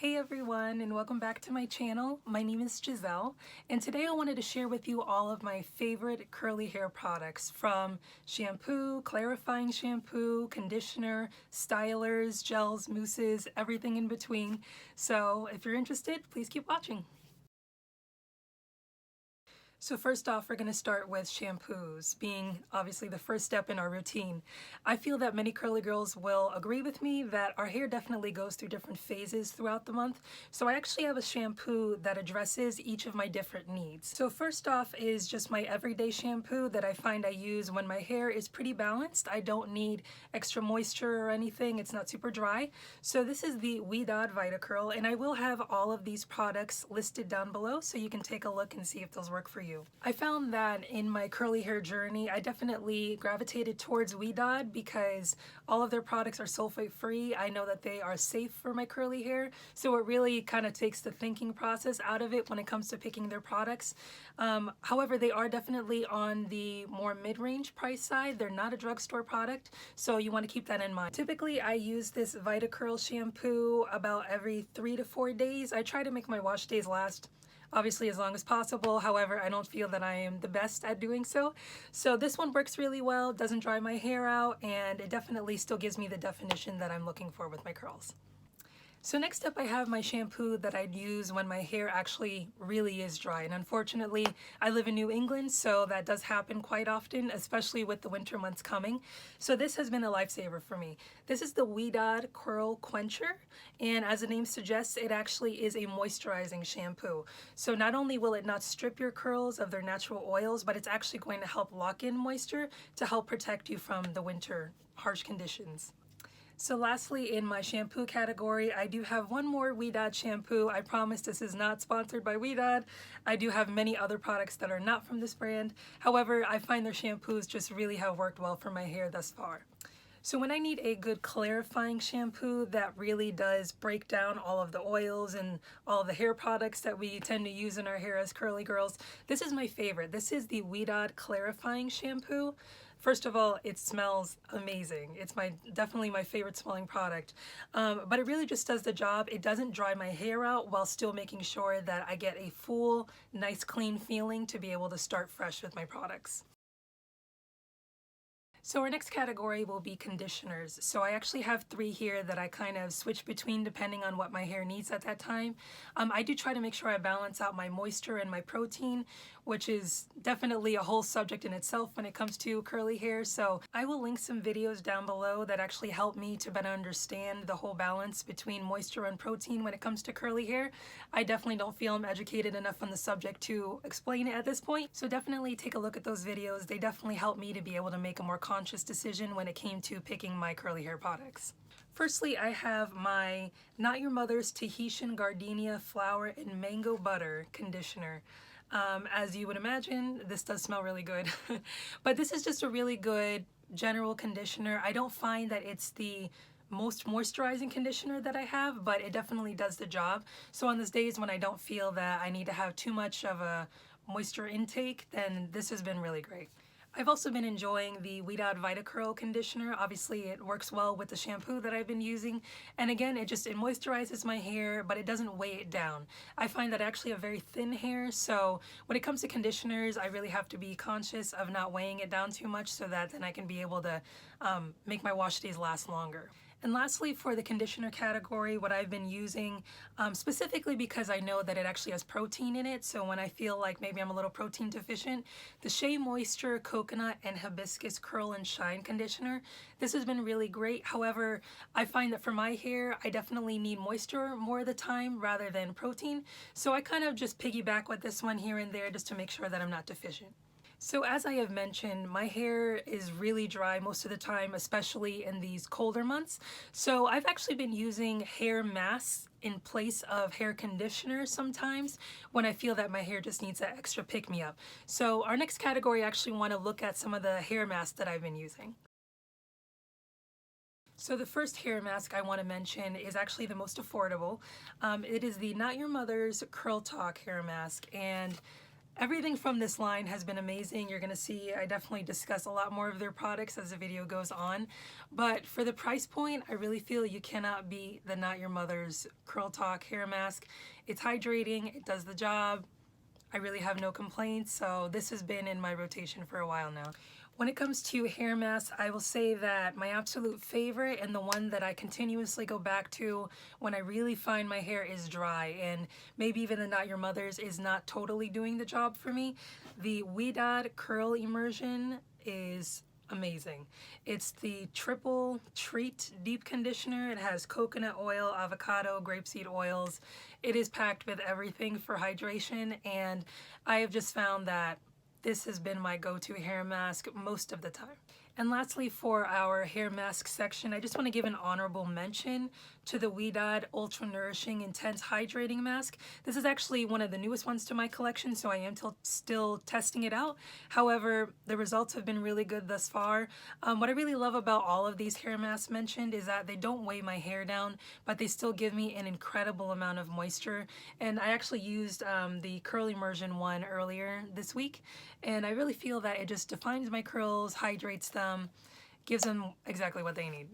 Hey everyone, and welcome back to my channel. My name is Giselle, and today I wanted to share with you all of my favorite curly hair products, from shampoo, clarifying shampoo, conditioner, stylers, gels, mousses, everything in between. So if you're interested, please keep watching. So first off, we're going to start with shampoos, being obviously the first step in our routine. I feel that many curly girls will agree with me that our hair definitely goes through different phases throughout the month. So I actually have a shampoo that addresses each of my different needs. So first off is just my everyday shampoo that I find I use when my hair is pretty balanced. I don't need extra moisture or anything. It's not super dry. So this is the Ouidad Vitacurl, and I will have all of these products listed down below so you can take a look and see if those work for you. I found that in my curly hair journey, I definitely gravitated towards Ouidad because all of their products are sulfate free. I know that they are safe for my curly hair, so it really kind of takes the thinking process out of it when it comes to picking their products. However, they are definitely on the more mid-range price side. They're not a drugstore product, so you want to keep that in mind. Typically, I use this Vitacurl shampoo about every 3 to 4 days. I try to make my wash days last obviously as long as possible. However, I don't feel that I am the best at doing so. So this one works really well, doesn't dry my hair out, and it definitely still gives me the definition that I'm looking for with my curls. So next up I have my shampoo that I'd use when my hair actually really is dry, and unfortunately I live in New England, so that does happen quite often, especially with the winter months coming. So this has been a lifesaver for me. This is the Ouidad Curl Quencher, and as the name suggests, it actually is a moisturizing shampoo. So not only will it not strip your curls of their natural oils, but it's actually going to help lock in moisture to help protect you from the winter harsh conditions. So lastly, in my shampoo category, I do have one more Ouidad shampoo. I promise this is not sponsored by Ouidad. I do have many other products that are not from this brand. However, I find their shampoos just really have worked well for my hair thus far. So when I need a good clarifying shampoo that really does break down all of the oils and all of the hair products that we tend to use in our hair as curly girls, this is my favorite. This is the Ouidad Clarifying Shampoo. First of all, it smells amazing. It's definitely my favorite smelling product. But it really just does the job. It doesn't dry my hair out while still making sure that I get a full, nice, clean feeling to be able to start fresh with my products. So our next category will be conditioners. So I actually have 3 here that I kind of switch between depending on what my hair needs at that time. I do try to make sure I balance out my moisture and my protein, which is definitely a whole subject in itself when it comes to curly hair. So I will link some videos down below that actually help me to better understand the whole balance between moisture and protein when it comes to curly hair. I definitely don't feel I'm educated enough on the subject to explain it at this point. So definitely take a look at those videos. They definitely help me to be able to make a more conscious decision when it came to picking my curly hair products. Firstly, I have my Not Your Mother's Tahitian Gardenia Flower and Mango Butter Conditioner. As you would imagine, this does smell really good, but this is just a really good general conditioner. I don't find that it's the most moisturizing conditioner that I have, but it definitely does the job. So on those days when I don't feel that I need to have too much of a moisture intake, then this has been really great. I've also been enjoying the Ouidad Vitacurl conditioner. Obviously it works well with the shampoo that I've been using, and again it moisturizes my hair, but it doesn't weigh it down. I find that I actually have very thin hair, so when it comes to conditioners I really have to be conscious of not weighing it down too much so that then I can be able to make my wash days last longer. And lastly, for the conditioner category, what I've been using, specifically because I know that it actually has protein in it, so when I feel like maybe I'm a little protein deficient, the Shea Moisture Coconut and Hibiscus Curl and Shine Conditioner. This has been really great. However, I find that for my hair, I definitely need moisture more of the time rather than protein, so I kind of just piggyback with this one here and there just to make sure that I'm not deficient. So as I have mentioned, my hair is really dry most of the time, especially in these colder months. So I've actually been using hair masks in place of hair conditioner sometimes when I feel that my hair just needs that extra pick-me-up. So our next category, I actually want to look at some of the hair masks that I've been using. So the first hair mask I want to mention is actually the most affordable. It is the Not Your Mother's Curl Talk hair mask, and Everything from this line has been amazing. You're gonna see I definitely discuss a lot more of their products as the video goes on. But for the price point, I really feel you cannot beat the Not Your Mother's Curl Talk hair mask. It's hydrating, it does the job. I really have no complaints, so this has been in my rotation for a while now. When it comes to hair masks, I will say that my absolute favorite and the one that I continuously go back to when I really find my hair is dry and maybe even the Not Your Mother's is not totally doing the job for me, the Ouidad Curl Immersion is amazing. It's the triple treat deep conditioner. It has coconut oil, avocado, grapeseed oils. It is packed with everything for hydration, and I have just found that this has been my go-to hair mask most of the time. And lastly, for our hair mask section, I just want to give an honorable mention to the Ouidad Ultra Nourishing Intense Hydrating Mask. This is actually one of the newest ones to my collection, so I am still testing it out. However, the results have been really good thus far. What I really love about all of these hair masks mentioned is that they don't weigh my hair down, but they still give me an incredible amount of moisture. And I actually used the Curl Immersion one earlier this week, and I really feel that it just defines my curls, hydrates them, gives them exactly what they need.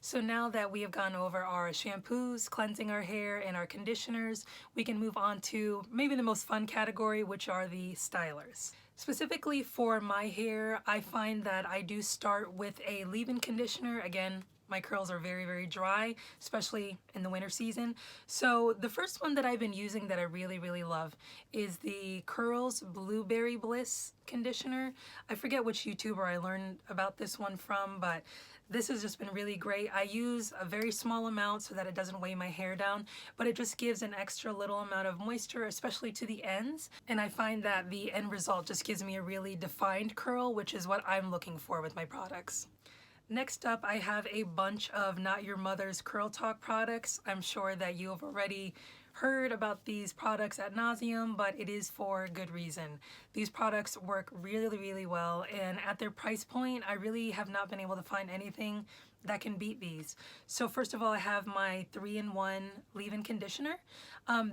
So now that we have gone over our shampoos, cleansing our hair, and our conditioners, we can move on to maybe the most fun category, which are the stylers. Specifically for my hair, I find that I do start with a leave-in conditioner. Again, my curls are very, very dry, especially in the winter season. So the first one that I've been using that I really, really love is the Curls Blueberry Bliss conditioner. I forget which YouTuber I learned about this one from, but this has just been really great. I use a very small amount so that it doesn't weigh my hair down, but it just gives an extra little amount of moisture, especially to the ends. And I find that the end result just gives me a really defined curl, which is what I'm looking for with my products. Next up, I have a bunch of Not Your Mother's Curl Talk products. I'm sure that you have already heard about these products ad nauseum, but it is for good reason. These products work really, really well, and at their price point, I really have not been able to find anything that can beat these. So first of all, I have my 3-in-1 leave-in conditioner.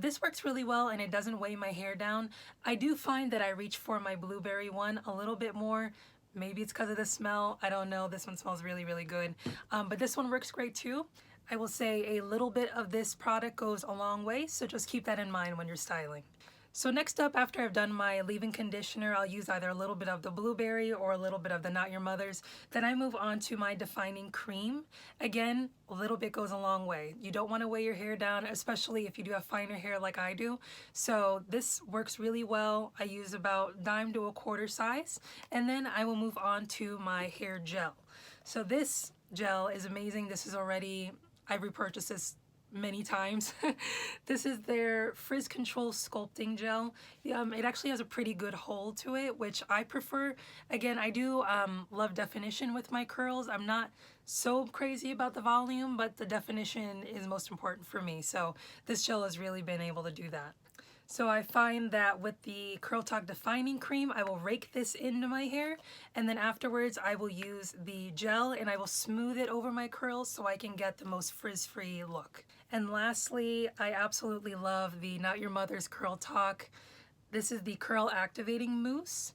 This works really well and it doesn't weigh my hair down. I do find that I reach for my blueberry one a little bit more. Maybe it's because of the smell. I don't know. This one smells really, really good. But this one works great too. I will say a little bit of this product goes a long way, so just keep that in mind when you're styling. So next up, after I've done my leave-in conditioner, I'll use either a little bit of the blueberry or a little bit of the Not Your Mother's. Then I move on to my defining cream. Again, a little bit goes a long way. You don't want to weigh your hair down, especially if you do have finer hair like I do. So this works really well. I use about dime to a quarter size. And then I will move on to my hair gel. So this gel is amazing. This is already, I've repurchased this many times. This is their Frizz Control Sculpting Gel. It actually has a pretty good hold to it, which I prefer. Again, I do love definition with my curls. I'm not so crazy about the volume, but the definition is most important for me. So this gel has really been able to do that. So I find that with the Curl Talk Defining Cream, I will rake this into my hair, and then afterwards I will use the gel and I will smooth it over my curls so I can get the most frizz-free look. And lastly, I absolutely love the Not Your Mother's Curl Talk. This is the Curl Activating Mousse.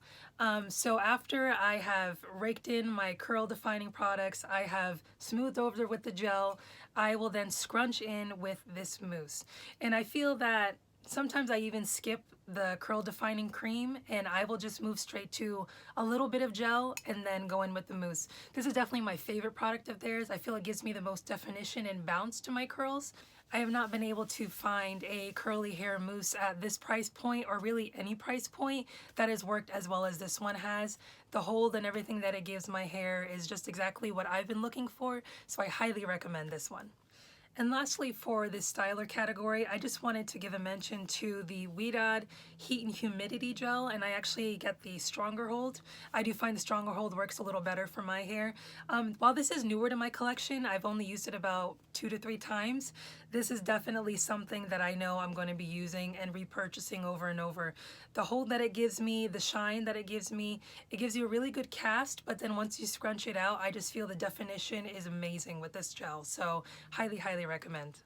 So after I have raked in my curl defining products, I have smoothed over with the gel, I will then scrunch in with this mousse. And I feel that sometimes I even skip the curl defining cream and I will just move straight to a little bit of gel and then go in with the mousse. This is definitely my favorite product of theirs. I feel it gives me the most definition and bounce to my curls. I have not been able to find a curly hair mousse at this price point, or really any price point, that has worked as well as this one has. The hold and everything that it gives my hair is just exactly what I've been looking for, so I highly recommend this one. And lastly, for this styler category, I just wanted to give a mention to the Ouidad Heat and Humidity Gel, and I actually get the stronger hold. I do find the stronger hold works a little better for my hair. While this is newer to my collection, I've only used it about 2 to 3 times. This is definitely something that I know I'm going to be using and repurchasing over and over. The hold that it gives me, the shine that it gives me, it gives you a really good cast, but then once you scrunch it out, I just feel the definition is amazing with this gel. So highly, highly recommend.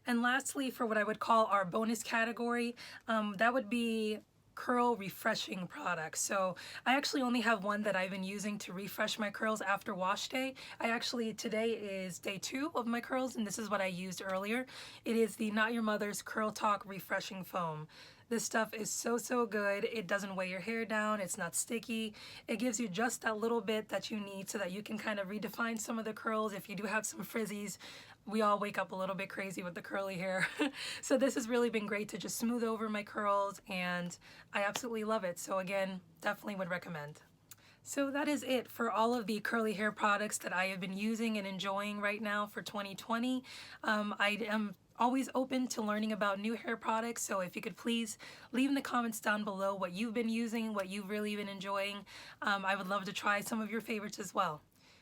And lastly, for what I would call our bonus category, that would be curl refreshing products. So I actually only have one that I've been using to refresh my curls after wash day. Today is day 2 of my curls, and this is what I used earlier. It is the Not Your Mother's Curl Talk Refreshing Foam. This stuff is so good. It doesn't weigh your hair down. It's not sticky. It gives you just that little bit that you need so that you can kind of redefine some of the curls. If you do have some frizzies, we all wake up a little bit crazy with the curly hair. So this has really been great to just smooth over my curls, and I absolutely love it. So again, definitely would recommend. So that is it for all of the curly hair products that I have been using and enjoying right now for 2020. I am always open to learning about new hair products, so if you could please leave in the comments down below what you've been using, what you've really been enjoying. I would love to try some of your favorites as well.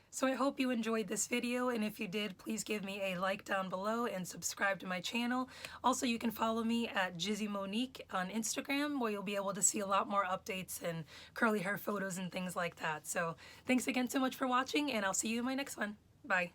So I hope you enjoyed this video, and if you did, please give me a like down below and subscribe to my channel. Also, you can follow me at Jizzy Monique on Instagram, where you'll be able to see a lot more updates and curly hair photos and things like that. So thanks again so much for watching, and I'll see you in my next one. Bye.